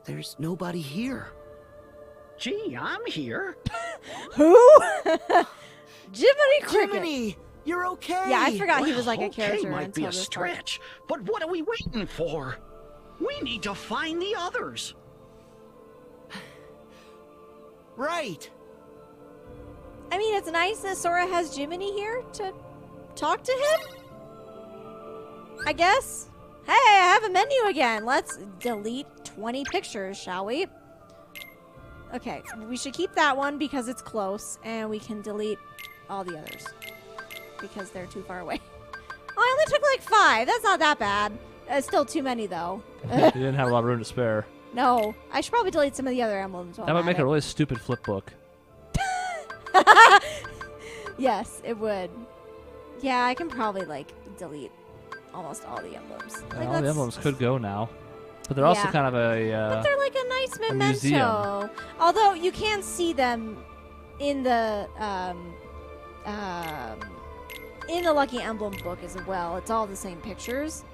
There's nobody here. Gee, I'm here. Who? Jiminy Cricket. Jiminy, you're okay. Yeah, I forgot he was like a Okay character might be until a this part. stretch, but what are we waiting for? We need to find the others. Right. I mean, it's nice that Sora has Jiminy here to talk to him. I guess. Hey, I have a menu again. Let's delete 20 pictures, shall we? Okay, we should keep that one because it's close, and we can delete all the others because they're too far away. Oh, I only took like 5. That's not that bad. It's still too many, though. You didn't have a lot of room to spare. No, I should probably delete some of the other emblems. That would make a really stupid flip book. Yes, it would. Yeah, I can probably like delete almost all the emblems. Like, All the emblems could go now. But they're also kind of but they're like a nice memento. museum. Although you can see them in the Lucky Emblem book as well. It's all the same pictures.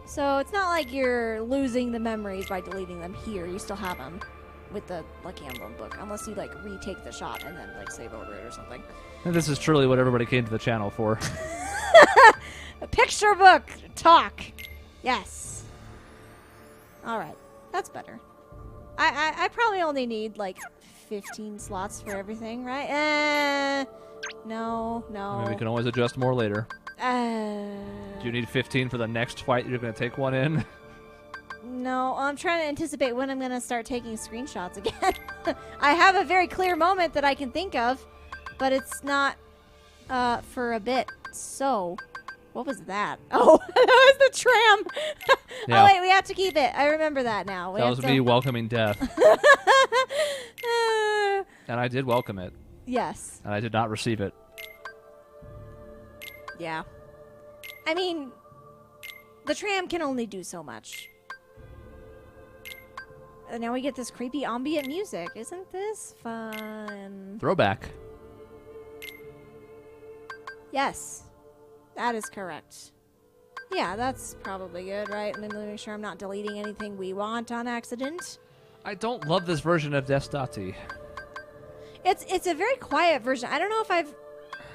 So it's not like you're losing the memories by deleting them here. You still have them with the Lucky Emblem book, unless you like retake the shot and then like save over it or something. And this is truly what everybody came to the channel for. A picture book talk. Yes. All right, that's better. I probably only need like 15 slots for everything, right? No. I mean, we can always adjust more later. Uh, Do you need 15 for the next fight you're going to take one in? No, I'm trying to anticipate when I'm going to start taking screenshots again. I have a very clear moment that I can think of, but it's not for a bit. So, what was that? Oh, that was the tram. Yeah. Oh, wait, we have to keep it. I remember that now. That was me welcoming death. And I did welcome it. Yes. And I did not receive it. Yeah. I mean, the tram can only do so much. And now we get this creepy ambient music. Isn't this fun? Throwback. Yes. That is correct. Yeah, that's probably good, right? Let me make sure I'm not deleting anything we want on accident. I don't love this version of Destati. It's a very quiet version. I don't know if I've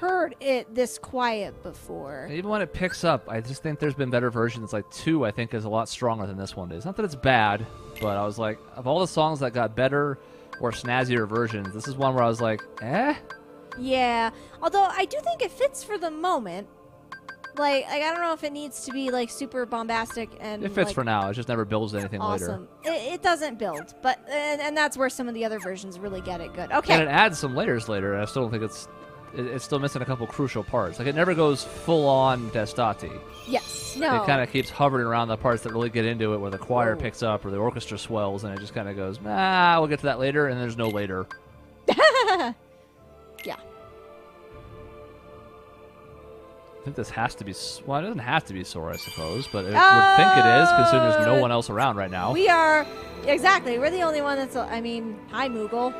heard it this quiet before. Even when it picks up, I just think there's been better versions. Like 2, I think, is a lot stronger than this one is. Not that it's bad, but I was like, of all the songs that got better or snazzier versions, this is one where I was like, eh? Yeah. Although I do think it fits for the moment. Like I don't know if it needs to be like super bombastic and It fits like, for now. It just never builds anything awesome. later. It doesn't build, but and that's where some of the other versions really get it good. Okay. And it adds some layers later. I still don't think it's still missing a couple crucial parts. Like, it never goes full-on Destati. Yes. No. It kind of keeps hovering around the parts that really get into it, where the choir picks up or the orchestra swells, and it just kind of goes, we'll get to that later, and there's no later. Yeah. I think this has to be... Well, it doesn't have to be Sora, I suppose, but I would think it is, considering there's no one else around right now. We are... Exactly. We're the only one that's... I mean, hi, Moogle.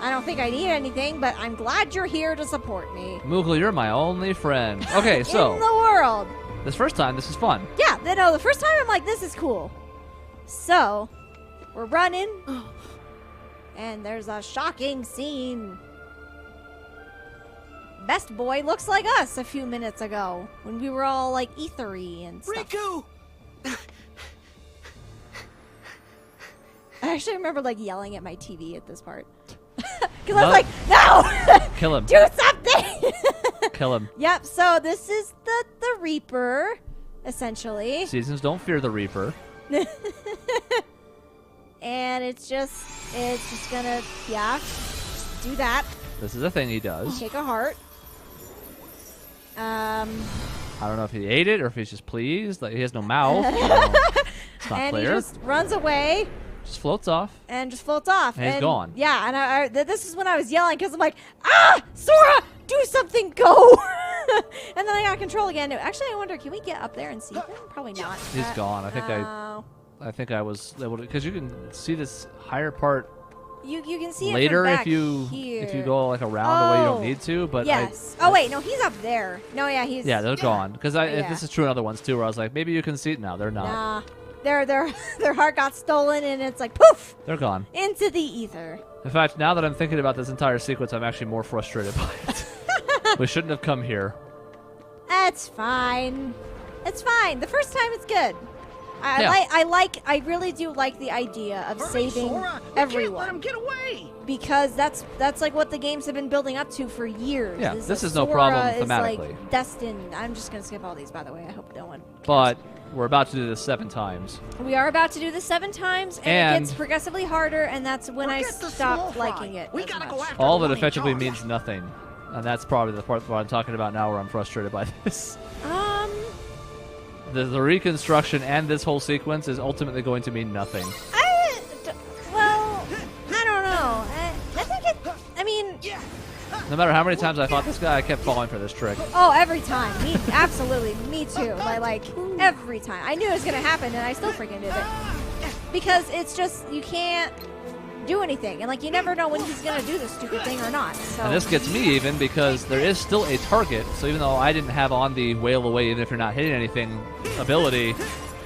I don't think I need anything, but I'm glad you're here to support me. Moogle, you're my only friend. Okay, so... In the world. This first time, this is fun. Yeah, no, the first time I'm like, this is cool. So, we're running, and there's a shocking scene. Best Boy looks like us a few minutes ago, when we were all, like, ethery and stuff. Riku! I actually remember, like, yelling at my TV at this part. Because I was like, no! Kill him. Do something! Kill him. Yep, so this is the Reaper, essentially. Seasons don't fear the Reaper. And it's just gonna, do that. This is a thing he does. Take a heart. I don't know if he ate it or if he's just pleased. Like, he has no mouth. It's not and clear. he just runs away. Just floats off. And just floats off. And he's gone. Yeah, and this is when I was yelling because I'm like, Sora, do something, go! And then I got control again. Actually, I wonder, can we get up there and see him? Probably not. He's gone. I think I was able to, because you can see this higher part you can see later it from back if you go like around the way you don't need to. But yes. Wait, no, he's up there. No, yeah, he's. Yeah, they're gone. Because if this is true in other ones too, where I was like, maybe you can see it now. They're not. Nah. their heart got stolen, and it's like poof They're gone. into the ether. In fact, now that I'm thinking about this entire sequence, I'm actually more frustrated by it. We shouldn't have come here. That's fine. It's fine. The first time it's good. Yeah. I really do like the idea of Hurry, saving Sora! You everyone. can't let him get away! Because that's like what the games have been building up to for years. Yeah, is this that is no Sora problem is, thematically. like, destined. I'm just gonna skip all these, by the way. I hope no one cares. But we're about to do this 7 times. We are about to do this 7 times, and it gets progressively harder, and that's when I Forget the stopped small liking fry. it. We as gotta much. go after All the of it one in effectively charge. means nothing. And that's probably the part that I'm talking about now where I'm frustrated by this. The reconstruction and this whole sequence is ultimately going to mean nothing. Well, I don't know. I think it. I mean, No matter how many times I fought this guy, I kept falling for this trick. oh, every time. Me, absolutely. Me too. Like every time. I knew it was gonna happen, and I still freaking did it. Because it's just you can't do anything, and like you never know when he's gonna do this stupid thing or not. So. And this gets me even because there is still a target. So even though I didn't have on the wail away, even if you're not hitting anything ability,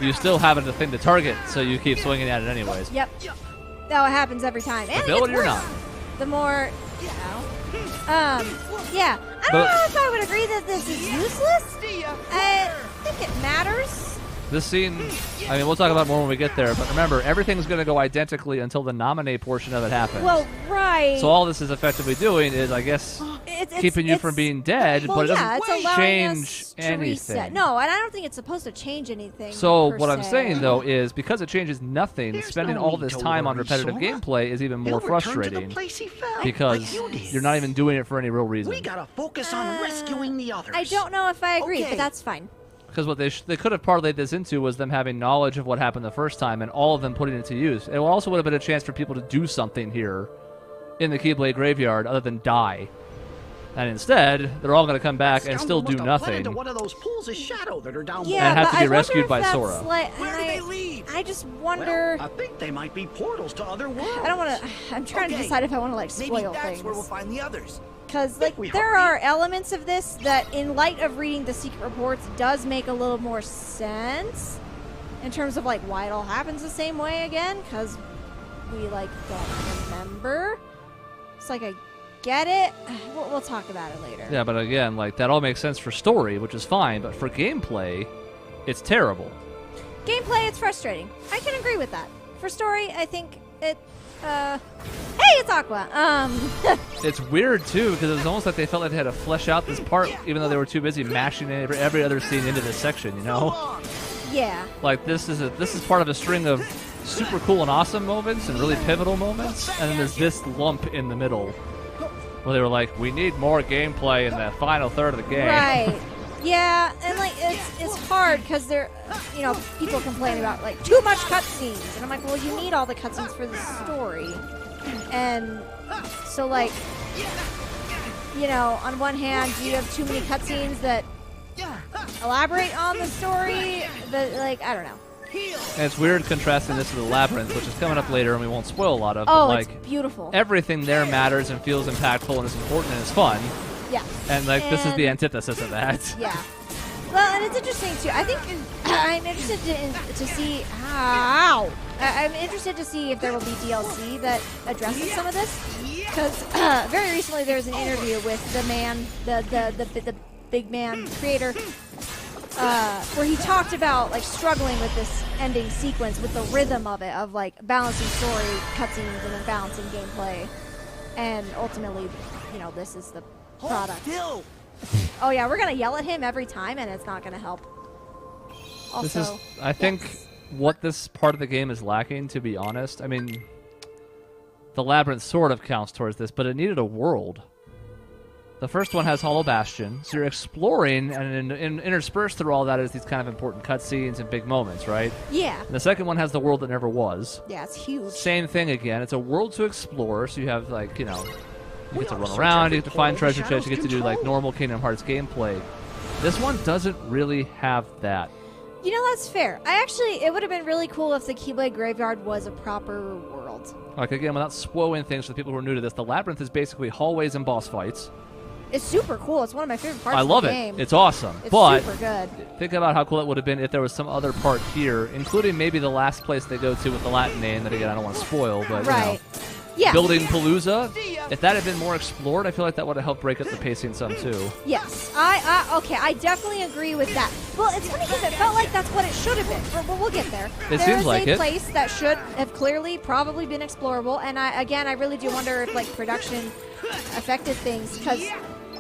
you still have a thing to target. So you keep swinging at it anyways. Yep. No, it happens every time. And Ability it gets or worse. not. The more, you know. Yeah. I don't know if I would agree that this is useless. I think it matters. This scene, I mean, we'll talk about more when we get there, but remember, everything's going to go identically until the nominate portion of it happens. Well, right. So all this is effectively doing is, I guess, keeping you from being dead, well, but it yeah, it's doesn't allowing change us to anything. reset. No, and I don't think it's supposed to change anything. So per what I'm se. saying, though, is because it changes nothing, There's spending no all need this to time on worry, repetitive Sora. gameplay is even He'll more return to the frustrating place he fell, because like you did. you're not even doing it for any real reason. We gotta focus on rescuing the others. I don't know if I agree, Okay. but that's fine. Because what they could have parlayed this into was them having knowledge of what happened the first time and all of them putting it to use. It also would have been a chance for people to do something here in the Keyblade Graveyard other than die. And instead, they're all going to come back and still do Scoundrel must have bled nothing. into one of those pools of shadow that are down Yeah, And have but to be I rescued wonder by if that's Sora. Like, Where did they leave? I just below. wonder. Well, I think they might be portals to other worlds. I don't want to. I'm trying to Okay, decide if I want to like Maybe spoil that's things. where we'll find the others. Because like we there hurry. are elements of this that, in light of reading the secret reports, does make a little more sense in terms of like why it all happens the same way again. Because we like don't remember. It's like I get it. We'll talk about it later. Yeah, but again, like that all makes sense for story, which is fine, but for gameplay, it's terrible. Gameplay, it's frustrating. I can agree with that. For story, I think it. Hey, it's Aqua. It's weird too because it was almost like they felt like they had to flesh out this part, even though they were too busy mashing every other scene into this section. You know, Yeah. like this is part of a string of super cool and awesome moments and really pivotal moments, and then there's this lump in the middle where they were like, we need more gameplay in the final third of the game. Right. Yeah, and like it's hard because there, you know, people complain about like too much cutscenes, and I'm like, well, you need all the cutscenes for the story, and so like, you know, on one hand, you have too many cutscenes that elaborate on the story, but like, I don't know. And it's weird contrasting this to the Labyrinth, which is coming up later and we won't spoil a lot of. Oh, but like it's beautiful. everything there matters and feels impactful and is important and is fun. Yeah. And like this is the And- antithesis of that. Yeah. Well, and it's interesting too. I think I'm interested to see how. I'm interested to see if there will be DLC that addresses some of this. Because very recently there was an interview with the man, the big man creator, where he talked about like struggling with this ending sequence, with the rhythm of it, of like balancing story cutscenes and then balancing gameplay, and ultimately, you know, this is the product. Still. Oh yeah, we're gonna yell at him every time, and it's not gonna help. Also, This is, I think, what this part of the game is lacking, to be honest. I mean, the Labyrinth sort of counts towards this, but it needed a world. The first one has Hollow Bastion, so you're exploring, and interspersed through all that is these kind of important cutscenes and big moments, right? yeah, And the second one has the world that never was. yeah, it's huge. Same thing again. It's a world to explore, so you have, like, you know, you get to ought run to search around, every you get to find portal the treasure chests, you get to do, like, shadows normal Kingdom Hearts gameplay. This one doesn't really have that. You know, that's fair. It would have been really cool if the Keyblade Graveyard was a proper world. Like, again, without spoiling things for the people who are new to this, the Labyrinth is basically hallways and boss fights. It's super cool. It's one of my favorite parts I love of the it. game. It's awesome. It's but super good. think about how cool it would have been if there was some other part here, including maybe the last place they go to with the Latin name that, again, I don't want to spoil, but, Right. you know. Yeah. Building Palooza, if that had been more explored, I feel like that would have helped break up the pacing some, too. Yes. Okay, I definitely agree with that. Well, it's funny because it felt like that's what it should have been. Well, we'll get there. It seems like There's it. a place that should have clearly probably been explorable, and I really do wonder if, like, production affected things, because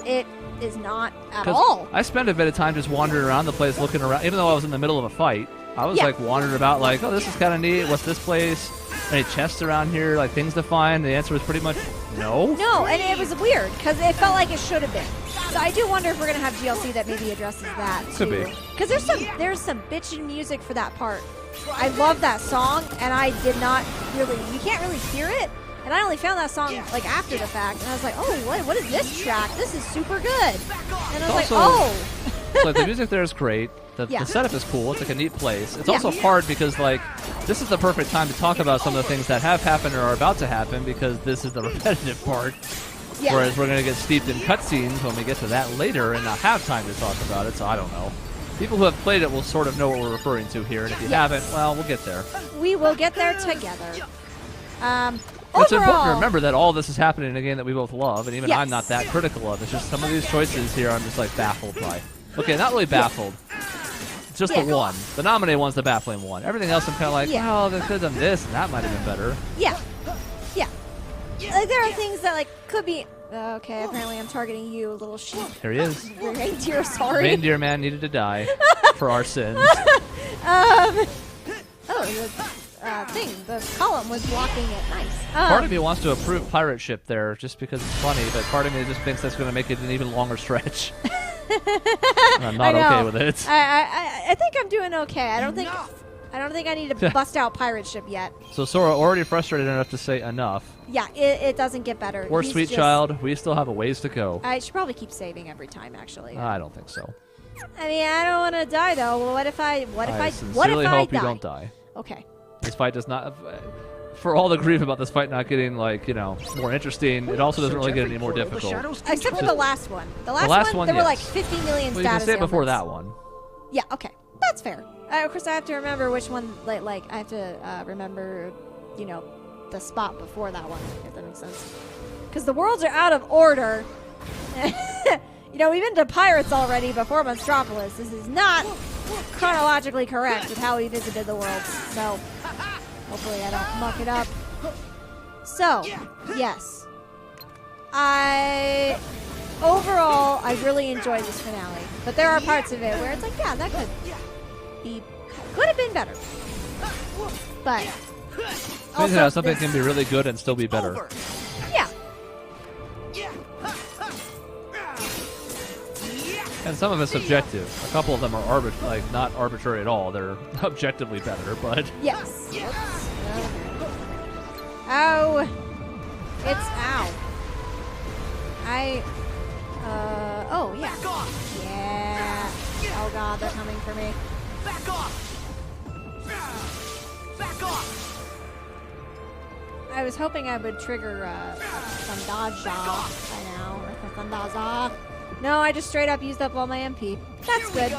it is not at all. I spent a bit of time just wandering around the place looking around, even though I was in the middle of a fight. I was, like, wandering about, like, oh, this is kind of neat. What's this place? Any chests around here, like things to find? The answer was pretty much no. No, and it was weird because it felt like it should have been. So I do wonder if we're gonna have DLC that maybe addresses that Could too. be. Because there's some bitchin' music for that part. I love that song, and I did not really. You can't really hear it, and I only found that song like after the fact, and I was like, oh, what is this track? This is super good. And I was like, Also- oh. So the music there is great. The setup is cool. It's like a neat place. It's also hard because, like, this is the perfect time to talk about some of the things that have happened or are about to happen, because this is the repetitive part. Yeah. Whereas we're going to get steeped in cutscenes when we get to that later and not have time to talk about it, so I don't know. People who have played it will sort of know what we're referring to here, and if you haven't, well, we'll get there. We will get there together. It's important to Overall- remember that all this is happening in a game that we both love, and even Yes. I'm not that critical of. It's just some of these choices here I'm just, like, baffled by. Okay, not really baffled. Just the one. The nominated one's the baffling one. Everything else I'm kind of like, oh, they could have done this, and that might have been better. Yeah. Like, there are things that, like, could be. Okay, apparently I'm targeting you, little sheep. Here he is. Reindeer, sorry. Reindeer man needed to die for our sins. Oh, the thing, the column was blocking it. Nice. Part of me wants to approve pirate ship there just because it's funny, but part of me just thinks that's going to make it an even longer stretch. And I'm not okay with it. I think I'm doing okay. I don't think I need to bust out pirate ship yet. So Sora already frustrated enough to say enough. Yeah, it doesn't get better. Poor He's sweet just- child, we still have a ways to go. I should probably keep saving every time, actually. I don't think so. I mean, I don't want to die though. Well, what if I sincerely hope die? you don't die. Okay. This fight does not. For all the grief about this fight not getting, like, you know, more interesting, it also doesn't really get any more difficult. Except for the last one. The last, last one, one, there were yes. like 50 million Well, you can status say it before ailments. that one. Yeah, okay. That's fair. Of course, I have to remember which one, like I have to remember, you know, the spot before that one, if that makes sense. Because the worlds are out of order. You know, we've been to Pirates already before Monstropolis. This is not chronologically correct with how we visited the worlds. So, hopefully I don't muck it up. So, yes. Overall, I really enjoyed this finale. But there are parts of it where it's like, yeah, that could have been better. But Amazing how also, something can be really good and still be better. yeah, And some of it's subjective. A couple of them are not arbitrary at all. They're objectively better, but yes. Ow! It's ow. Oh yeah. Yeah. Oh god, they're coming for me. Back off! Back off! I was hoping I would trigger Sandaja by now, or Sandaza. No, I just straight up used up all my MP. That's good.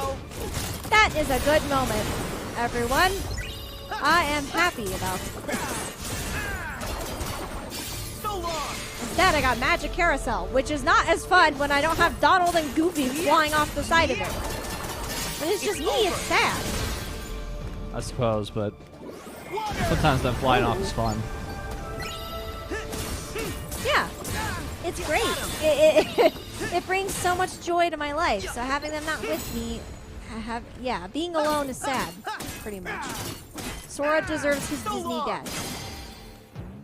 That is a good moment, everyone. I am happy about this. Instead, I got Magic Carousel, which is not as fun when I don't have Donald and Goofy flying off the side of it. When it's just me, it's sad. I suppose, but sometimes them flying off is fun. Yeah, it's great. It brings so much joy to my life. So having them not with me, being alone is sad, pretty much. Sora deserves his Disney death.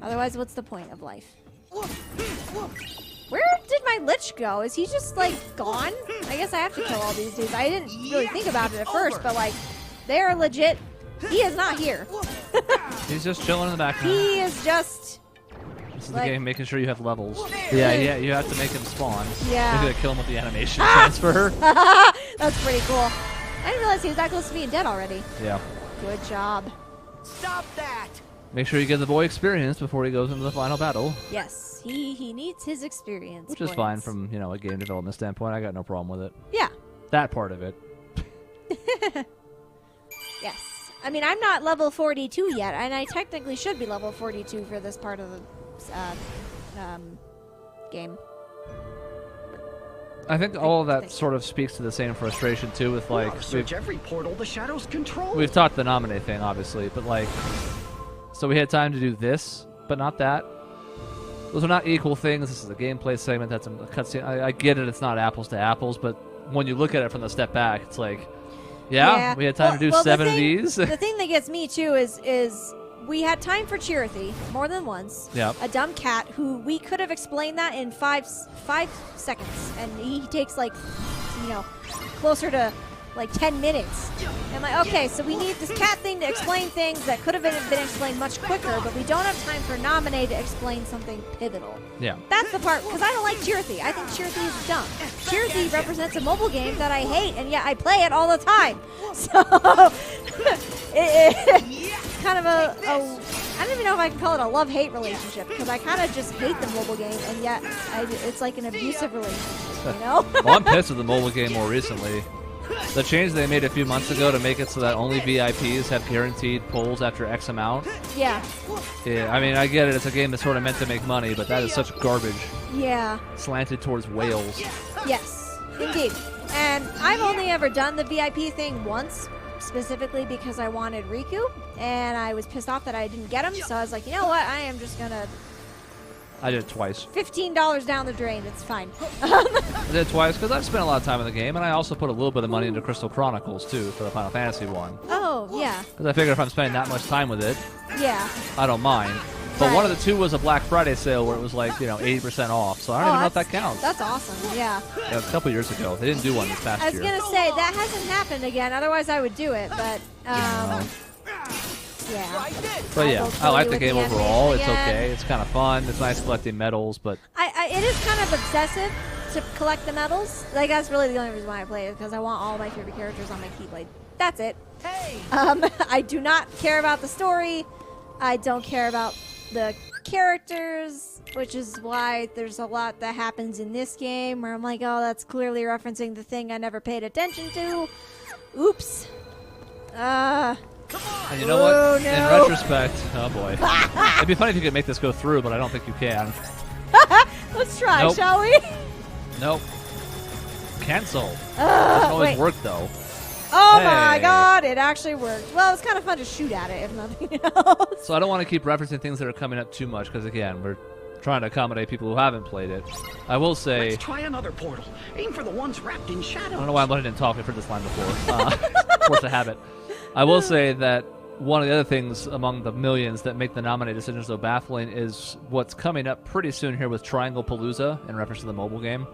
Otherwise, what's the point of life? Where did my Lich go? Is he just, like, gone? I guess I have to kill all these dudes. I didn't really think about it at first, but, like, they're legit. He is not here. He's just chilling in the background. He is just... This is like- the game making sure you have levels. Yeah, you have to make him spawn. Yeah. You gotta kill him with the animation transfer. That's pretty cool. I didn't realize he was that close to being dead already. Yeah. Good job. Stop that! Make sure you get the boy experience before he goes into the final battle. Yes. Yes, he needs his experience. Which is fine from, you know, a game development standpoint. I got no problem with it. Yeah. That part of it. Yes. I mean, I'm not level 42 yet, and I technically should be level 42 for this part of the game. I think all of that sort of speaks to the same frustration too with like search every portal the shadows control. we've talked the nominate thing obviously, but like so we had time to do this, but not that. Those are not equal things. This is a gameplay segment. That's a cutscene. I get it. It's not apples to apples, but when you look at it from the step back, it's like, yeah. We had time to do 7 of these. The thing that gets me too is we had time for Chirithy more than once. Yep. A dumb cat who we could have explained that in five seconds, and he takes like, you know, closer to like 10 minutes. And I'm like, okay, so we need this cat thing to explain things that could have been explained much quicker, but we don't have time for Nominee to explain something pivotal. Yeah. That's the part, because I don't like Chirithy. I think Chirithy is dumb. Chirithy represents a mobile game that I hate, and yet I play it all the time. So, it's kind of a I don't even know if I can call it a love-hate relationship, because I kind of just hate the mobile game, and yet it's like an abusive relationship, you know? Well, I'm pissed with the mobile game more recently. The change they made a few months ago to make it so that only VIPs have guaranteed pulls after X amount. Yeah. Yeah, I mean, I get it. It's a game that's sort of meant to make money, but that is such garbage. Yeah. Slanted towards whales. Yes, indeed. And I've only ever done the VIP thing once, specifically because I wanted Riku, and I was pissed off that I didn't get him, so I was like, you know what, I am just going to... I did it twice. $15 down the drain, it's fine. I did it twice because I've spent a lot of time in the game, and I also put a little bit of money into Crystal Chronicles, too, for the Final Fantasy one. Oh, yeah. Because I figured if I'm spending that much time with it, yeah, I don't mind. But right. one of the two was a Black Friday sale where it was like, you know, 80% off, so I don't even know if that counts. That's awesome, yeah. Yeah, a couple years ago. They didn't do one this past I was year. going to say, that hasn't happened again, otherwise I would do it, but, yeah. But yeah, I like the game overall. It's again. okay. It's kind of fun. It's nice collecting medals, but It is kind of obsessive to collect the medals. Like, that's really the only reason why I play it, because I want all my favorite characters on my Keyblade. That's it. Hey! I do not care about the story. I don't care about the characters, which is why there's a lot that happens in this game where I'm like, oh, that's clearly referencing the thing I never paid attention to. Oops. and you know what? Oh, no. In retrospect, oh boy, it'd be funny if you could make this go through, but I don't think you can. Let's try, Nope. shall we? Nope. Cancel. Doesn't always wait. work though. Oh Hey. my god, it actually worked. Well, it's kind of fun to shoot at it, if nothing else. So I don't want to keep referencing things that are coming up too much because again, we're trying to accommodate people who haven't played it. I will say, Let's try another portal. Aim for the ones wrapped in shadows. I don't know why I'm letting him talk. I've heard this line before. Force of habit. I will say that one of the other things among the millions that make the nominate decisions so baffling is what's coming up pretty soon here with Triangle Palooza in reference to the mobile game.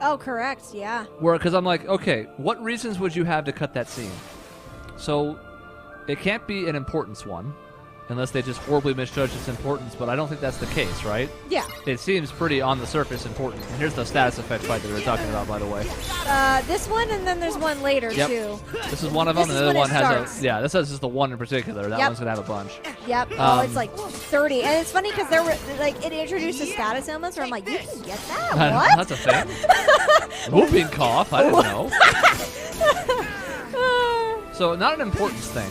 Oh, correct, yeah. Because I'm like, okay, what reasons would you have to cut that scene? So it can't be an importance one, unless they just horribly misjudge its importance, but I don't think that's the case, right? Yeah. It seems pretty on the surface important. And here's the status effect fight that we were talking about, by the way. This one, and then there's one later, Yep. too. This is one of them, This and is the other when one it has starts. a... Yeah, this has just the one in particular. That Yep. one's going to have a bunch. Yep. It's like 30. And it's funny because there were, like, it introduces status ailments where I'm like, you can get that? What? That's a thing. Whooping cough. I didn't know. So, not an importance thing.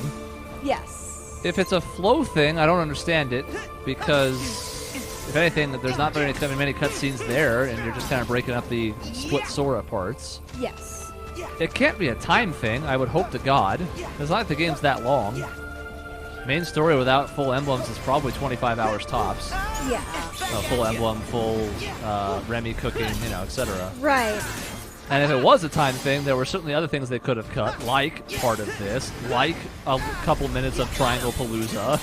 Yes. If it's a flow thing, I don't understand it because, if anything, there's not very many cutscenes there, and you're just kind of breaking up the split Sora parts. Yes. It can't be a time thing, I would hope to God. It's not like the game's that long. Main story without full emblems is probably 25 hours tops. Yeah. Full emblem, full Remy cooking, you know, etc. Right. And if it was a time thing, there were certainly other things they could have cut, like part of this, like a couple minutes of Triangle Palooza.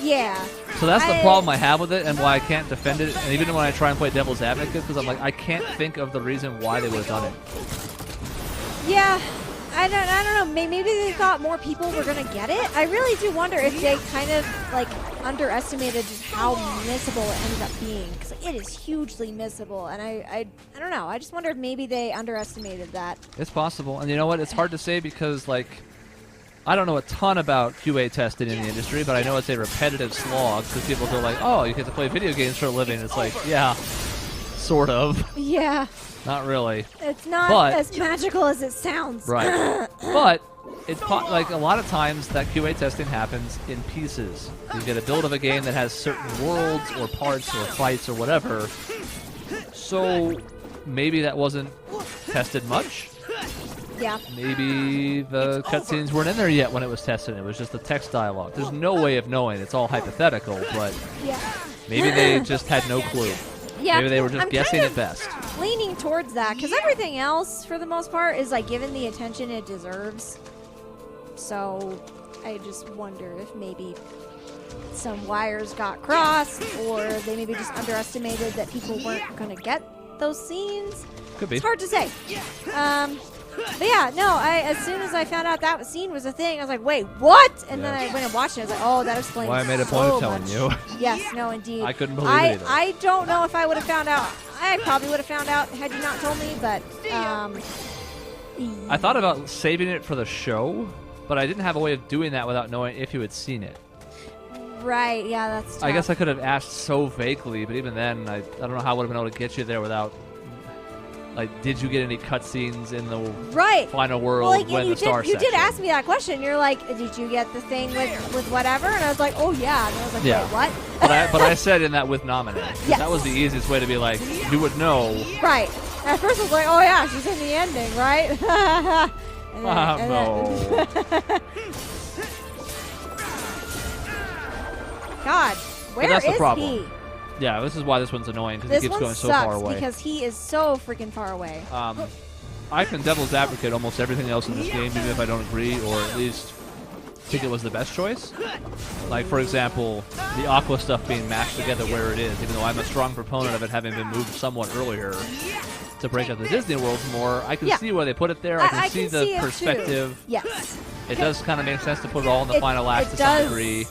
Yeah. So that's the problem I have with it and why I can't defend it. And even when I try and play devil's advocate, because I'm like, I can't think of the reason why they would have done it. Yeah. I don't know. Maybe they thought more people were going to get it. I really do wonder if they kind of, like, underestimated just how missable it ended up being. Because it is hugely missable. And I don't know. I just wonder if maybe they underestimated that. It's possible. And you know what? It's hard to say because, like, I don't know a ton about QA testing in the industry, but I know it's a repetitive slog because people go like, oh, you get to play video games for a living. It's like, yeah, sort of. Yeah. Not really. It's not as magical as it sounds. Right. But it's like a lot of times that QA testing happens in pieces. You get a build of a game that has certain worlds or parts or fights or whatever. So maybe that wasn't tested much. Yeah. Maybe the cutscenes weren't in there yet when it was tested. It was just the text dialogue. There's no way of knowing. It's all hypothetical, but maybe they just had no clue. Yeah. Maybe they were just guessing at best. Leaning towards that, because everything else, for the most part, is like given the attention it deserves. So I just wonder if maybe some wires got crossed, or they maybe just underestimated that people weren't going to get those scenes. Could be. It's hard to say. But yeah, no, as soon as I found out that scene was a thing, I was like, wait, what? And then I went and watched it. I was like, oh, that explains Why I made a so point of telling much. you. Yes, no, indeed. I couldn't believe it either. I don't know if I would have found out. I probably would have found out had you not told me, but I thought about saving it for the show, but I didn't have a way of doing that without knowing if you had seen it. Right, yeah, that's tough. I guess I could have asked so vaguely, but even then, I don't know how I would have been able to get you there without... Like, did you get any cutscenes in the final world when the star You did ask me that question. You're like, did you get the thing with whatever? And I was like, oh, yeah. And I was like, wait, what? but I said in that with nominate. Yes. That was the easiest way to be like, you would know. Right. At first I was like, oh, yeah, she's in the ending, right? No. God, where that's the is problem. he? Yeah, this is why this one's annoying, because it keeps going so far away. Because he is so freaking far away. I can devil's advocate almost everything else in this game, even if I don't agree, or at least think it was the best choice. Like, for example, the Aqua stuff being mashed together where it is, even though I'm a strong proponent of it having been moved somewhat earlier to break up the Disney World more. I can see why they put it there. I can see the perspective. Yes. It does kind of make sense to put it all in the final act to some degree.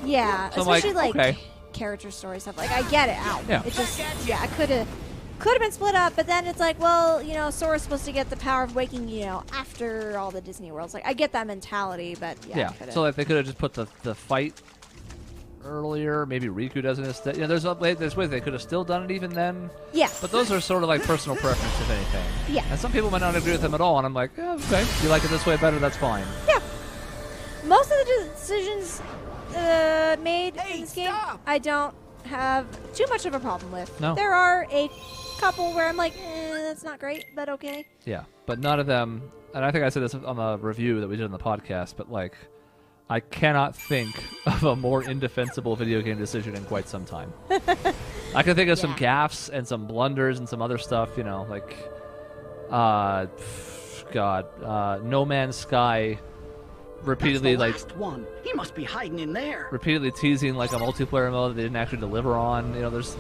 Yeah, so especially like, okay. Character story stuff. Like, I get it out. Yeah. It just, I could have been split up, but then it's like, well, Sora's supposed to get the power of waking, after all the Disney worlds. Like, I get that mentality, but yeah. So like they could have just put the fight earlier. Maybe Riku does it instead. There's ways they could have still done it even then. Yeah. But those are sort of like personal preference, if anything. Yeah. And some people might not agree with them at all, and I'm like, yeah, okay. If you like it this way better, that's fine. Yeah. Most of the decisions made in this game, I don't have too much of a problem with. No. There are a couple where I'm like, that's not great, but okay. Yeah, but none of them, and I think I said this on the review that we did on the podcast, but like, I cannot think of a more indefensible video game decision in quite some time. I can think of some gaffes and some blunders and some other stuff, like, No Man's Sky repeatedly one. He must be hiding in there. Repeatedly teasing like a multiplayer mode that they didn't actually deliver on. There's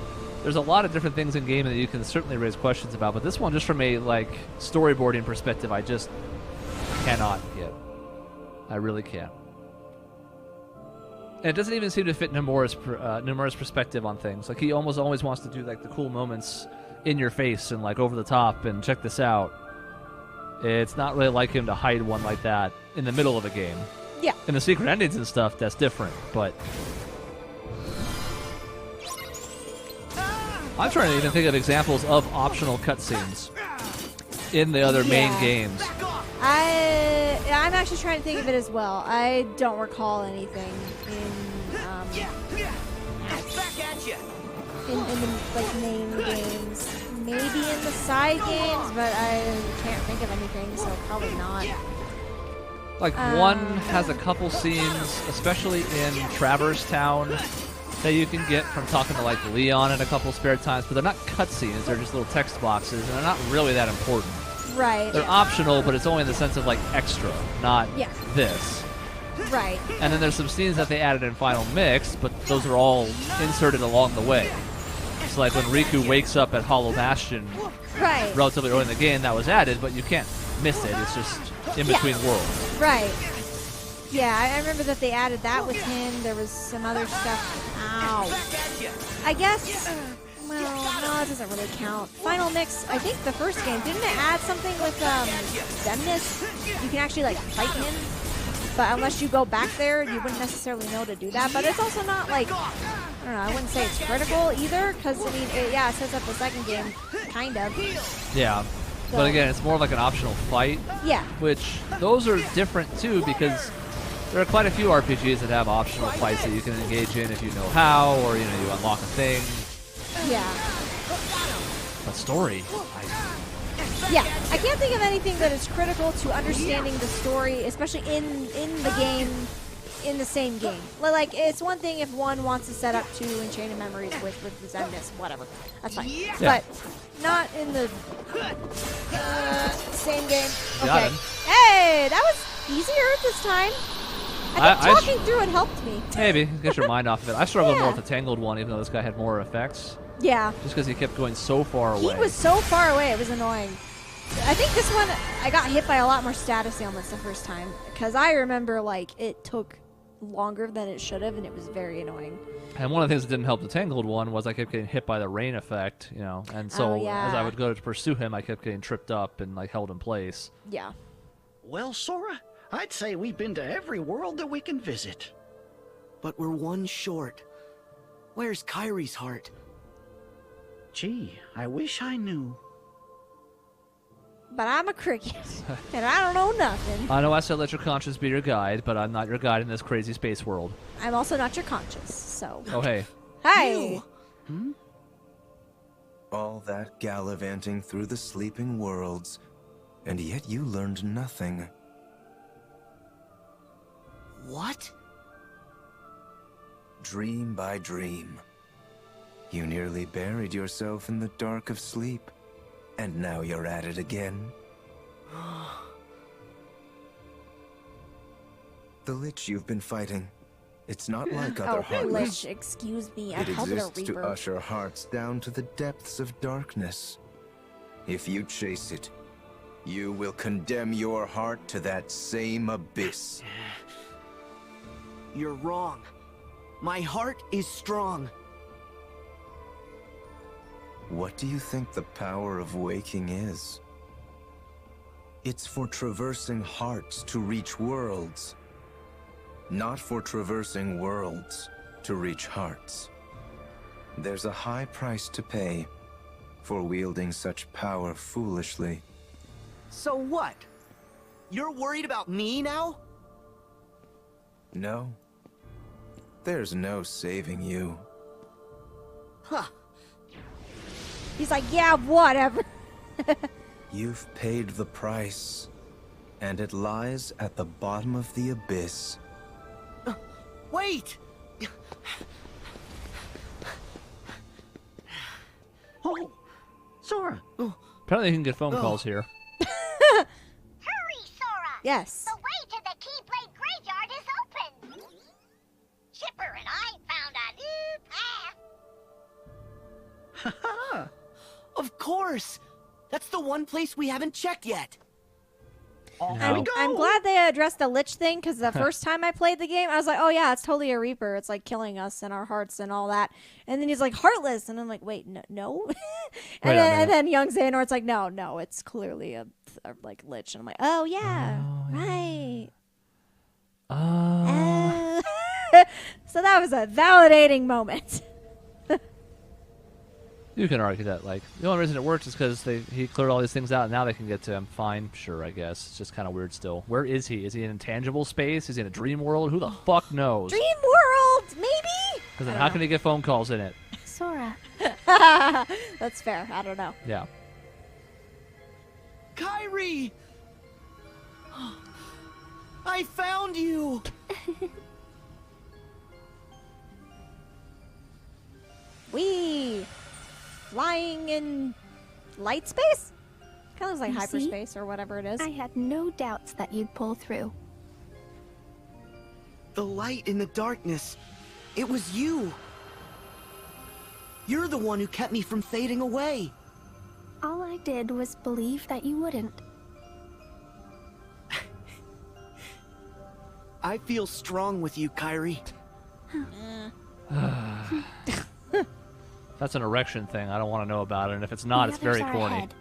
a lot of different things in game that you can certainly raise questions about, but this one, just from a like storyboarding perspective, I just cannot get. I really can't. And it doesn't even seem to fit Nomura's perspective on things. Like, he almost always wants to do like the cool moments in your face and like over the top and check this out. It's not really like him to hide one like that in the middle of a game. Yeah. In the secret endings and stuff, that's different, but I'm trying to even think of examples of optional cutscenes in the other main games. I'm actually trying to think of it as well. I don't recall anything in the like main games. Maybe in the side games, but I can't think of anything, so probably not. Like, one has a couple scenes, especially in Traverse Town, that you can get from talking to, like, Leon in a couple spare times, but they're not cutscenes, they're just little text boxes, and they're not really that important. Right. They're optional, but it's only in the sense of, like, extra, not this. Right. And then there's some scenes that they added in Final Mix, but those are all inserted along the way. So, like, when Riku wakes up at Hollow Bastion relatively early in the game, that was added, but you can't miss it. It's just in between worlds. Right. Yeah, I remember that they added that with him. There was some other stuff. Ow. I guess, well, no, it doesn't really count. Final Mix, I think the first game, didn't it add something with Zemnis? You can actually, like, fight him? But unless you go back there, you wouldn't necessarily know to do that. But it's also not like, I don't know, I wouldn't say it's critical either. Because, I mean, it sets up the second game, kind of. Yeah. So, But again, it's more like an optional fight. yeah. Which, those are different too, because there are quite a few RPGs that have optional fights that you can engage in if you know how, or, you know, you unlock a thing. Yeah. But story, Yeah, I can't think of anything that is critical to understanding the story, especially in the game, in the same game. Like, it's one thing if one wants to set up two Enchanted Memories with the Zeniths, whatever. That's fine. Yeah. But not in the same game. Got Okay. him. Hey, that was easier this time. I think talking through it helped me. maybe get your mind off of it. I struggled Yeah. more with the Tangled one, even though this guy had more effects, Yeah. just because he kept going so far away. He was so far away, it was annoying. I think this one, I got hit by a lot more status ailments the first time. Because I remember, like, it took longer than it should have, and it was very annoying. And one of the things that didn't help the Tangled one was I kept getting hit by the rain effect, you know, and so as I would go to pursue him, I kept getting tripped up and, like, held in place. Yeah. Well, Sora, I'd say we've been to every world that we can visit. But we're one short. Where's Kyrie's heart? Gee, I wish I knew. But I'm a cricket, and I don't know nothing. I know I said let your conscience be your guide, but I'm not your guide in this crazy space world. I'm also not your conscience, so... Oh, hey. Hey! All that gallivanting through the sleeping worlds, and yet you learned nothing. What? Dream by dream. You nearly buried yourself in the dark of sleep, and now you're at it again. The Lich you've been fighting, it's not like other Oh, Heartless. Lich, excuse me. I It called it a exists to Reaper. usher hearts down to the depths of darkness. If you chase it, you will condemn your heart to that same abyss. You're wrong. My heart is strong. What do you think the power of waking is? It's for traversing hearts to reach worlds, not for traversing worlds to reach hearts. There's a high price to pay for wielding such power foolishly. So what? You're worried about me now? No. There's no saving you. Huh. He's like, yeah, whatever. You've paid the price, and it lies at the bottom of the abyss. Wait! Oh, Sora. Apparently you can get phone calls here. Hurry, Sora! Yes. The way to the Keyblade Graveyard is open! Chipper and I found a new path! Of course! That's the one place we haven't checked yet. No. I'm glad they addressed the Lich thing, because the first time I played the game, I was like, oh yeah, it's totally a Reaper. It's like killing us and our hearts and all that. And then he's like, heartless. And I'm like, wait, no? and then young Xehanort's like, no, it's clearly a like Lich. And I'm like, oh yeah, right. So that was a validating moment. You can argue that, like, the only reason it works is because he cleared all these things out, and now they can get to him. Fine, sure, I guess. It's just kind of weird still. Where is he? Is he in intangible space? Is he in a dream world? Who the fuck knows? Dream world, maybe? Because then how can he get phone calls in it? Sora. That's fair. I don't know. Yeah. Kyrie! I found you! Wee! Flying in light space? Kind of looks like You see? hyperspace or whatever it is. I had no doubts that you'd pull through. The light in the darkness. It was you. You're the one who kept me from fading away. All I did was believe that you wouldn't. I feel strong with you, Kyrie. That's an erection thing. I don't want to know about it. And if it's not, The it's very others are corny. ahead.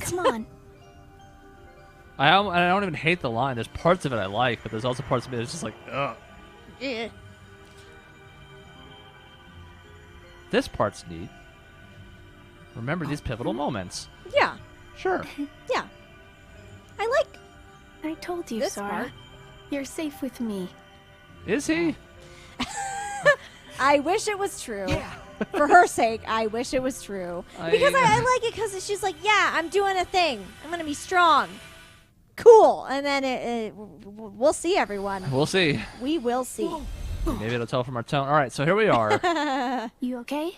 Come on. I don't even hate the line. There's parts of it I like, but there's also parts of it that's just like, ugh. Yeah. This part's neat. Remember these pivotal moments. Yeah. Sure. Yeah. I like I told you, this Sora. part. You're safe with me. Is he? I wish it was true. For her sake, I wish it was true. Because I like it because she's like, yeah, I'm doing a thing. I'm going to be strong. Cool. And then we'll see, everyone. We'll see. We will see. Maybe it'll tell from our tone. All right, so here we are. You okay?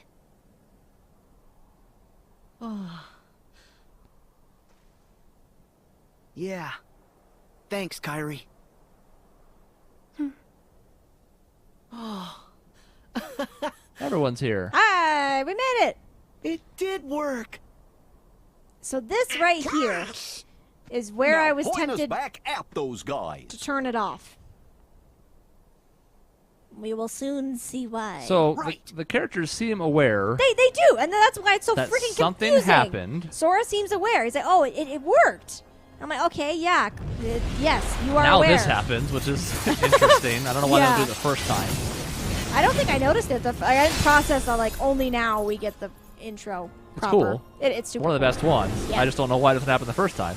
Yeah. Thanks, Kyrie. Everyone's here. Hi, we made it. It did work. So this right here is where Now I was point us tempted back at those guys. to turn it off. We will soon see why. So Right. the characters seem aware They do, and that's why it's so that freaking something confusing. happened. Sora seems aware. He's like, oh, it worked. I'm like, okay, yeah, yes, you are Now aware. this happens, which is interesting. I don't know why they Yeah. don't do it the first time. I don't think I noticed it. I didn't process that, like, only now we get the intro It's proper. cool. It's super One of the cool. best ones. Yeah. I just don't know why it doesn't happen the first time.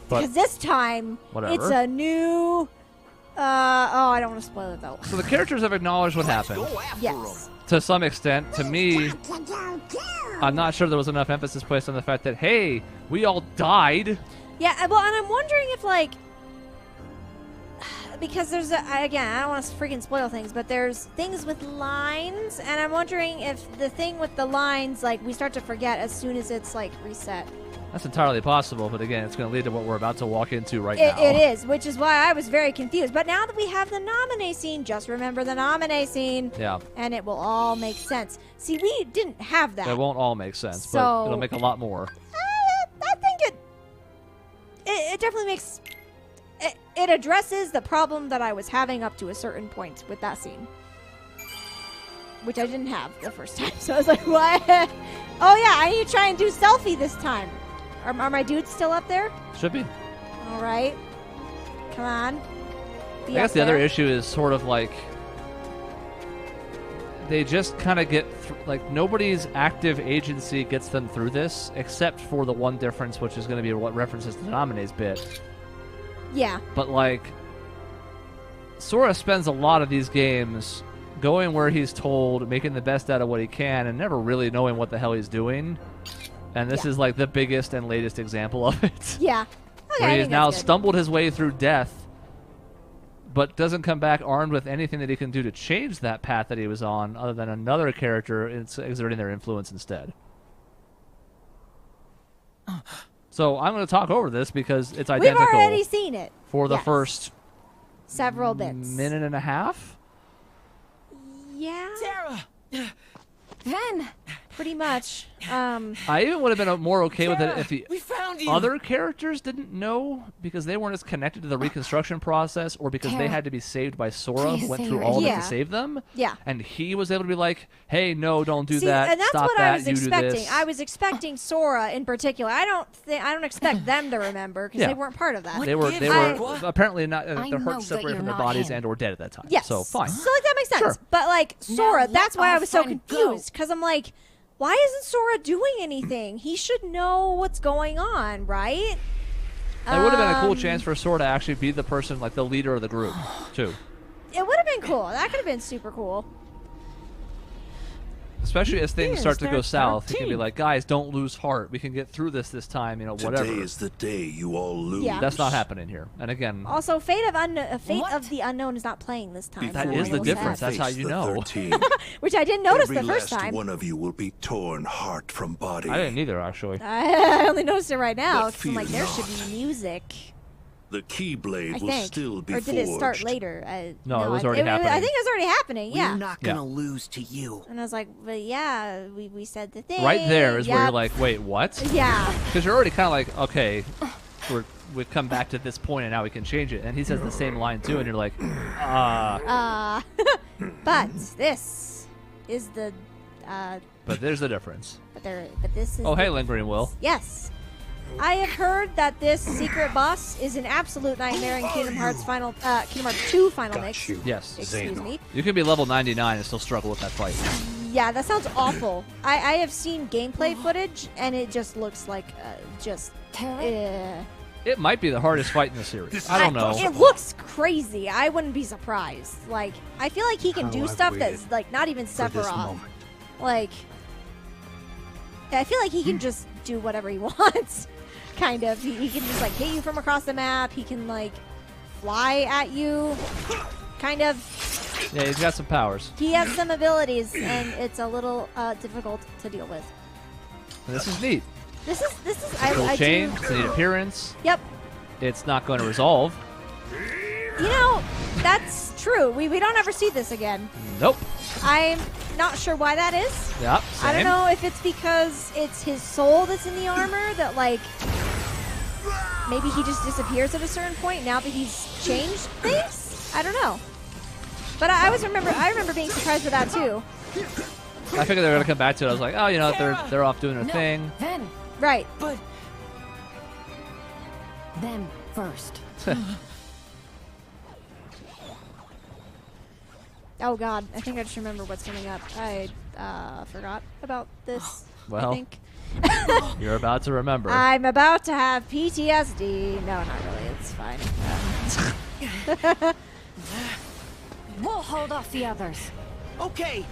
But Because this time, Whatever. it's a new... I don't want to spoil it, though. so the characters have acknowledged what happened. Go after Yes. To some extent, to me, I'm not sure there was enough emphasis placed on the fact that, hey, we all died. Yeah, well, and I'm wondering if, like... Because there's again, I don't want to freaking spoil things, but there's things with lines, and I'm wondering if the thing with the lines, like, we start to forget as soon as it's, like, reset. That's entirely possible, but again, it's going to lead to what we're about to walk into right now. It is, which is why I was very confused. But now that we have the nominee scene, just remember the nominee scene, Yeah, and it will all make sense. See, we didn't have that. it won't all make sense, So- but it'll make a lot more. I think it definitely makes... It addresses the problem that I was having up to a certain point with that scene. Which I didn't have the first time. So I was like, what? Oh, yeah, I need to try and do selfie this time. Are my dudes still up there? Should be. All right. Come on. I guess the other issue is sort of like they just kind of get like nobody's active agency gets them through this, except for the one difference, which is going to be what references the nominees bit. Yeah. But like, Sora spends a lot of these games going where he's told, making the best out of what he can, and never really knowing what the hell he's doing. And this is like the biggest and latest example of it. Yeah. Okay, Where I he's think now that's good. stumbled his way through death, but doesn't come back armed with anything that he can do to change that path that he was on, other than another character exerting their influence instead. So I'm going to talk over this because it's We've identical already seen it. for the Yes. first Several bits. minute and a half. Yeah. Sarah! Ven! Pretty much. I even would have been more okay with it if the We found you! other characters didn't know because they weren't as connected to the reconstruction process, or because they Tara, had to be saved by Sora, please went say through you're all of it Yeah. to save them. Yeah. And he was able to be like, hey, no, don't do See, that. and that's Stop what that. I was you do expecting. this. I was expecting Sora in particular. I don't expect them to remember because Yeah. they weren't part of that. They were gives, Aqua? apparently not. I Their know hearts that separated you're from their not bodies him. and or dead at that time. Yes. So fine. So like that makes sense. Sure. But like Sora, let that's why I our was so friend confused because I'm like, why isn't Sora doing anything? He should know what's going on, right? It would have been a cool Um, chance for Sora to actually be the person, like the leader of the group, too. It would have been cool. That could have been super cool. Especially as things Is start to go there south, he can be 13? like, guys, don't lose heart. We can get through this time, you know, whatever. Today is the day you all lose. Yeah. That's not happening here. And again, Also, Fate of the Unknown is not playing this time. That so is I'm the a little difference. sad. That's how Face you the know. 13. Which I didn't notice Every the first last time. one of you will be torn heart from body. I didn't either, actually. I only noticed it right now But 'cause I'm like, fear there should not. be music. The Keyblade I will think. still be Or did it start forged. later? No, it was already I happening. think it was already happening, yeah. We're not gonna lose to you. And I was like, but yeah, we said the thing. Right there is where Yep. you're like, wait, what? Yeah. Because you're already kind of like, okay, we've come back to this point and now we can change it. And he says the same line too, and you're like, But this is the, but there's the difference. but this is. Oh, the hey, Lingering Will. Yes. I have heard that this secret boss is an absolute nightmare in Kingdom Hearts Kingdom Hearts 2 Final Mix. Yes. Excuse me. You can be level 99 and still struggle with that fight. Yeah, that sounds awful. I have seen gameplay footage, and it just looks like It might be the hardest fight in the series. I don't know. It looks crazy. I wouldn't be surprised. Like, I feel like he can do stuff that's like not even Sephiroth. Like, I feel like he can just do whatever he wants. Kind of. He can just like hit you from across the map. He can like fly at you. Kind of. Yeah, he's got some powers. He has some abilities, and it's a little difficult to deal with. And this is neat. This is. Cool I chain. do. It's a neat appearance. Yep. It's not going to resolve. You know, that's true. We don't ever see this again. Nope. I'm not sure why that is. Yep. I don't know if it's because it's his soul that's in the armor that, like, maybe he just disappears at a certain point now that he's changed things. I don't know. But I remember being surprised with that too. I figured they were gonna come back to it. I was like, oh, you know, they're off doing their thing. Then. Right. But Them first. Oh God, I think I just remember what's coming up. I forgot about this. Well, I think. you're about to remember. I'm about to have PTSD. No, not really. It's fine. We'll hold off the others. okay,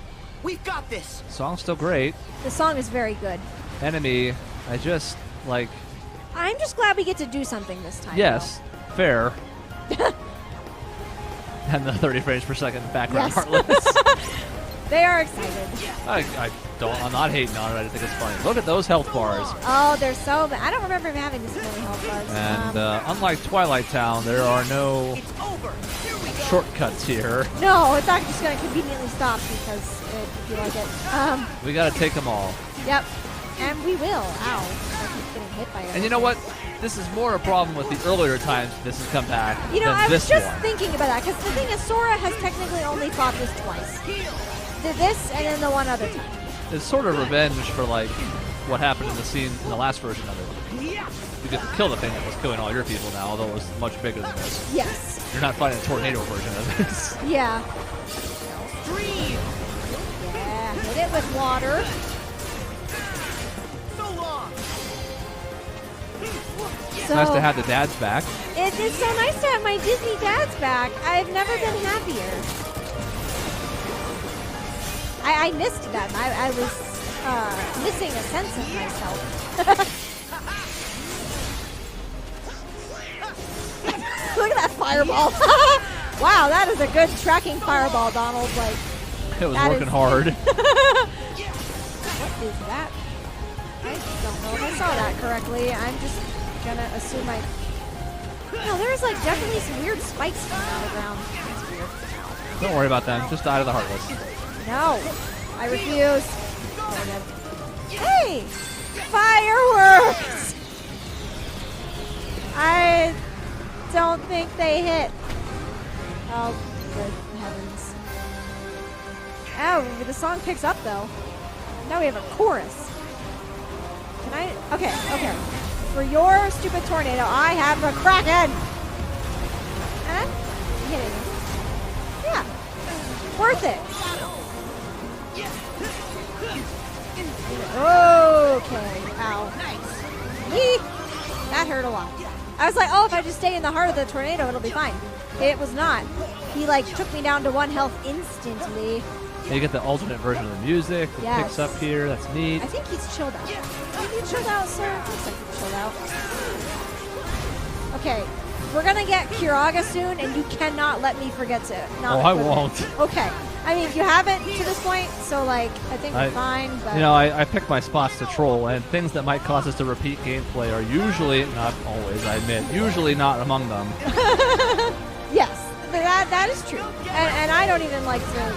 we've got this. Song's still great. The song is very good. Enemy, I just like. I'm just glad we get to do something this time. Yes, fair. And the 30 frames per second background Yes. heartless. They are excited. I'm not hating on it. I just think it's funny. Look at those health bars. Oh, they're so. I don't remember him having this many health bars. And unlike Twilight Town, there are no It's over. Here we go. shortcuts here. No, it's not just going to conveniently stop because I feel like it. We gotta take them all. Yep. And we will. Ow. I keep getting hit by it. And you know what? This is more a problem with the earlier times this has come back You know, than I was this just one. thinking about that because the thing is, Sora has technically only fought this twice. Did this and then the one other time. It's sort of revenge for like what happened in the scene in the last version of it. You get to kill the thing that was killing all your people now, although it was much bigger than this. Yes. You're not fighting a tornado version of this. Yeah. Stream. Yeah. Hit it with water. So long. So Nice to have the dads back. It is so nice to have my Disney dads back. I've never been happier. I missed them. I was missing a sense of myself. Look at that fireball. Wow, that is a good tracking fireball, Donald. Like, It was that working is- hard. what is that? I don't know if I saw that correctly. I'm just gonna assume No, there's like definitely some weird spikes coming out of the ground. That's weird. Don't worry about them. Just die to the heartless. No, I refuse. Hey, fireworks! I don't think they hit. Oh, good heavens. Oh, the song picks up though. Now we have a chorus. Can I? Okay. For your stupid tornado, I have a Kraken! Huh? Hit it. Yeah. Worth it. Okay. Ow. Yee! That hurt a lot. I was like, oh, if I just stay in the heart of the tornado, it'll be fine. It was not. He, like, took me down to 1 health instantly. And you get the alternate version of the music that Yes. picks up here. That's neat. I think he's chilled out. Are you chilled out, sir? Looks like he's chilled out. Okay. We're gonna get Kiraga soon, and you cannot let me forget to not Oh, I equip it. won't. Okay. I mean, you haven't to this point, so, like, I think we're fine, but... You know, I pick my spots to troll, and things that might cause us to repeat gameplay are usually, not always, I admit, usually not among them. Yes, that is true. And I don't even like to...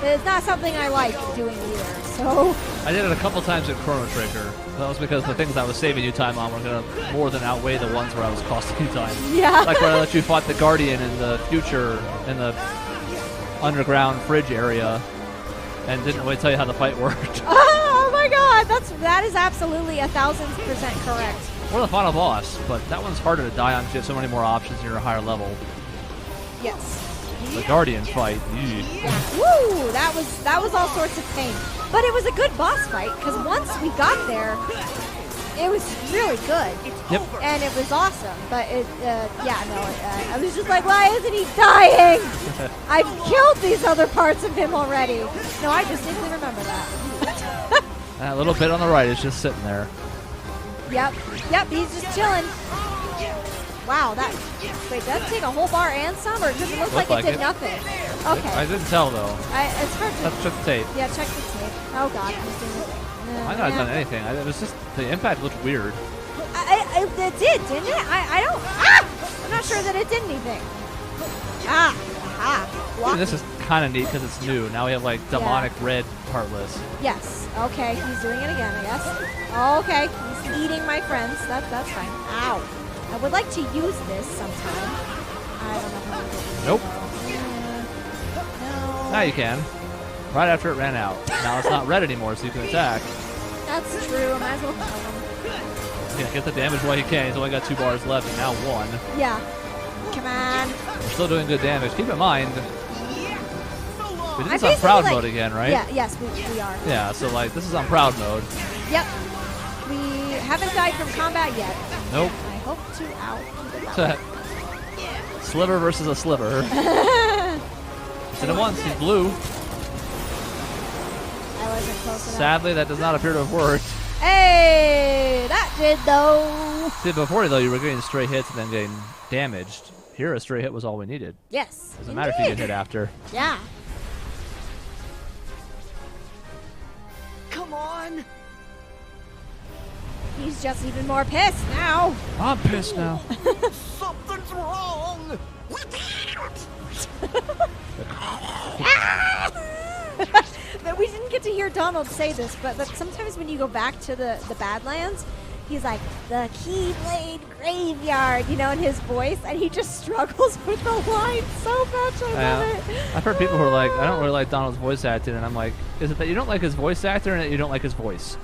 It's not something I like doing either, so... I did it a couple times at Chrono Trigger. That was because the things I was saving you time on were going to more than outweigh the ones where I was costing you time. Yeah. Like when I let you fight the Guardian in the future, in the underground fridge area, and didn't really tell you how the fight worked. Oh my god, that is absolutely 1000% correct. Or the final boss, but that one's harder to die on because you have so many more options and you're a higher level. Yes. The Guardian fight. Ew. Woo! That was all sorts of pain. But it was a good boss fight, because once we got there, it was really good. Yep. And it was awesome. But I was just like, why isn't he dying? I've killed these other parts of him already. No, I distinctly remember that. That little bit on the right is just sitting there. Yep, he's just chilling. Wow, wait, does that take a whole bar and some, or does it look like it did nothing? Okay. I didn't tell though. It's hard to... Let's check the tape. Yeah, check the tape. Oh god, he's doing it. Might not have done anything. It was just, the impact looked weird. It did, didn't it? I don't... I'm not sure that it did anything. Dude, this is kind of neat because it's new. Now we have like demonic red Heartless. Yes. Okay, he's doing it again, I guess. Okay, he's eating my friends. That's fine. Ow. I would like to use this sometime. I don't know how to do it. Nope. No. Now you can. Right after it ran out. Now it's not red anymore, so you can attack. That's true. I might as well kill him. Yeah, get the damage while you can. He's only got 2 bars left and now 1. Yeah. Come on. We're still doing good damage. Keep in mind, we did this on proud mode again, right? Yeah, yes, we are. Yeah, so like this is on proud mode. Yep. We haven't died from combat yet. Nope. I hope to out. Sliver versus a sliver. Did it once, he's blue. I wasn't close enough. Sadly, that does not appear to have worked. Hey, that did though. See, before though, you were getting straight hits and then getting damaged. Here, a straight hit was all we needed. Yes. Doesn't matter if you get hit after. Yeah. Come on! He's just even more pissed now. I'm pissed now. Something's wrong! We didn't get to hear Donald say this, but sometimes when you go back to the Badlands, he's like, the Keyblade Graveyard, you know, in his voice, and he just struggles with the line so much. I love it. I've heard people who are like, I don't really like Donald's voice acting, and I'm like, is it that you don't like his voice actor and that you don't like his voice?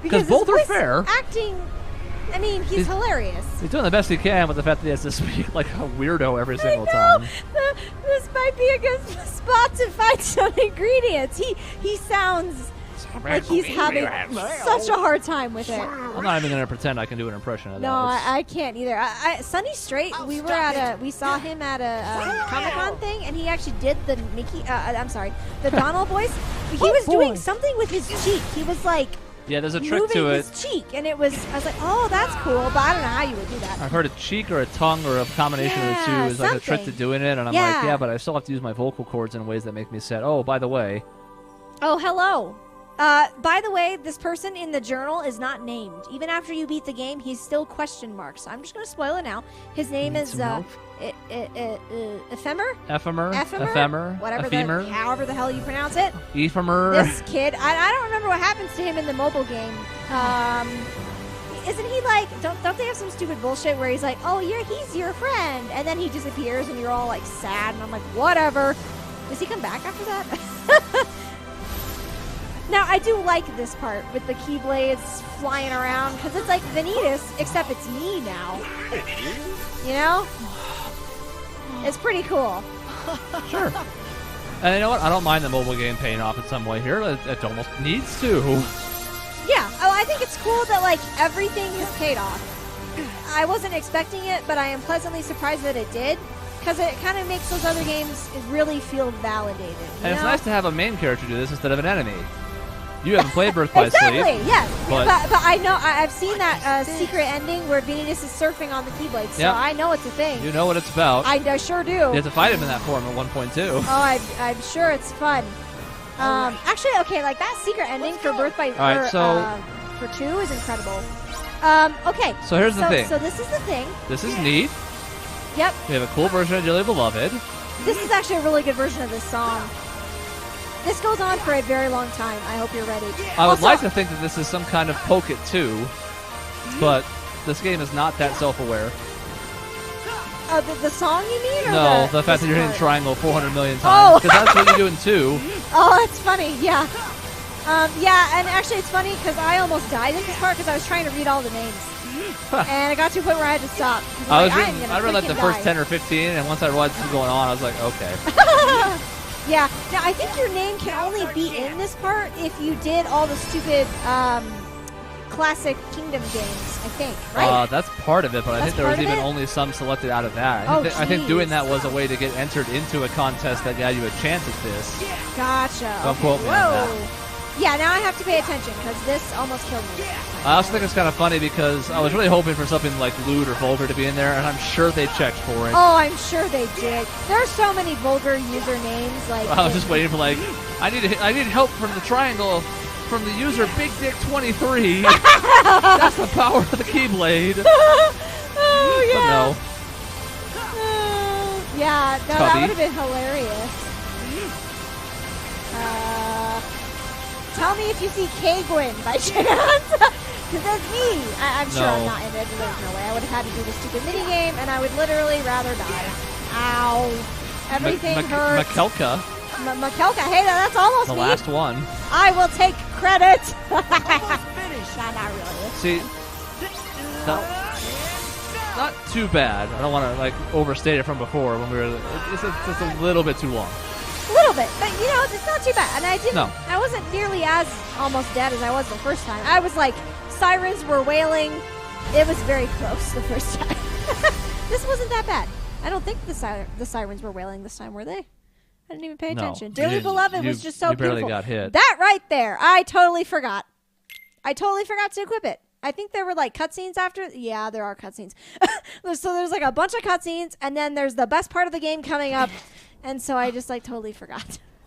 Because both are fair. Acting, I mean, he's hilarious. He's doing the best he can with the fact that he has to speak like a weirdo every single time. This might be a good spot to find some ingredients. He sounds like he's having such a hard time with it. I'm not even going to pretend I can do an impression of that. No, I can't either. Sunny Straight, we saw him at a Comic-Con thing, and he actually did the the Donald voice. He was doing something with his cheek. He was like, yeah, there's a trick moving to it. his cheek, and I was like, oh, that's cool, but I don't know how you would do that. I've heard a cheek or a tongue or a combination of the two is like a trick to doing it, and I'm like, yeah, but I still have to use my vocal cords in ways that make me sad. Oh, by the way. Oh, hello. By the way, this person in the journal is not named. Even after you beat the game, he's still question mark. So I'm just going to spoil it now. His name is Ephemer? Whatever however the hell you pronounce it. Ephemer. This kid, I don't remember what happens to him in the mobile game. Isn't he like, don't they have some stupid bullshit where he's like, oh, he's your friend, and then he disappears and you're all like sad, and I'm like, whatever. Does he come back after that? Now, I do like this part with the Keyblades flying around, because it's like Vanitas, except it's me now. You know? It's pretty cool. Sure. And you know what? I don't mind the mobile game paying off in some way here. It almost needs to. Yeah. Oh, I think it's cool that, like, everything is paid off. I wasn't expecting it, but I am pleasantly surprised that it did. Because it kind of makes those other games really feel validated. And it's nice to have a main character do this instead of an enemy. You haven't played Birth by Sleep. Exactly, yes. But I know, I've seen that secret ending where Vanitas is surfing on the Keyblade, so I know it's a thing. You know what it's about. I sure do. You have to fight him in that form at 1.2. Oh, I'm sure it's fun. Actually, okay, like that secret ending for Birth by for 2 is incredible. Okay. So here's the thing. So this is the thing. This is neat. Yep. We have a cool version of Dearly Beloved. This is actually a really good version of this song. This goes on for a very long time. I hope you're ready. I would like to think that this is some kind of Poke It 2, but this game is not that self-aware. The song you mean? Or no, the fact that you're hitting triangle 400 million times. Because that's what you do in 2. Oh, that's funny. Yeah. Yeah, and actually it's funny because I almost died in this part because I was trying to read all the names. And I got to a point where I had to stop. I read like the first 10 or 15, and once I realized what was going on, I was like, okay. Yeah. Now, I think your name can only be in this part if you did all the stupid classic Kingdom games, I think, right? That's part of it, but I think there was even it? only some selected out of that. I think doing that was a way to get entered into a contest that got you a chance at this. Gotcha. Don't quote me on that. Yeah, now I have to pay attention because this almost killed me. I also think it's kind of funny because I was really hoping for something like lewd or vulgar to be in there, and I'm sure they checked for it. Oh, I'm sure they did. There are so many vulgar usernames. Like I was just waiting for like, I need help from the triangle, from the user Big Dick 23. That's the power of the Keyblade. Oh yeah. But no. Yeah, no, that Tubby. would have been hilarious. Tell me if you see K-Gwyn by chance. Because that's me. I'm sure I'm not in it. There's no way. I would have had to do the stupid mini game, and I would literally rather die. Ow. Everything hurts. Michaela. Michaela. Hey, that's almost The me. last one. I will take credit. Almost finished. Not really. See, not too bad. I don't want to like overstate it from before when we were. It's a little bit too long. A little bit, but you know, it's not too bad. And I didn't. No. I wasn't nearly as almost dead as I was the first time. I was like, sirens were wailing. It was very close the first time. This wasn't that bad. I don't think the sirens were wailing this time, were they? I didn't even pay attention. Dearly Beloved was just so you barely beautiful. got hit. That right there, I totally forgot. I totally forgot to equip it. I think there were like cutscenes after. Yeah, there are cutscenes. So there's like a bunch of cutscenes, and then there's the best part of the game coming up. And so I just like totally forgot.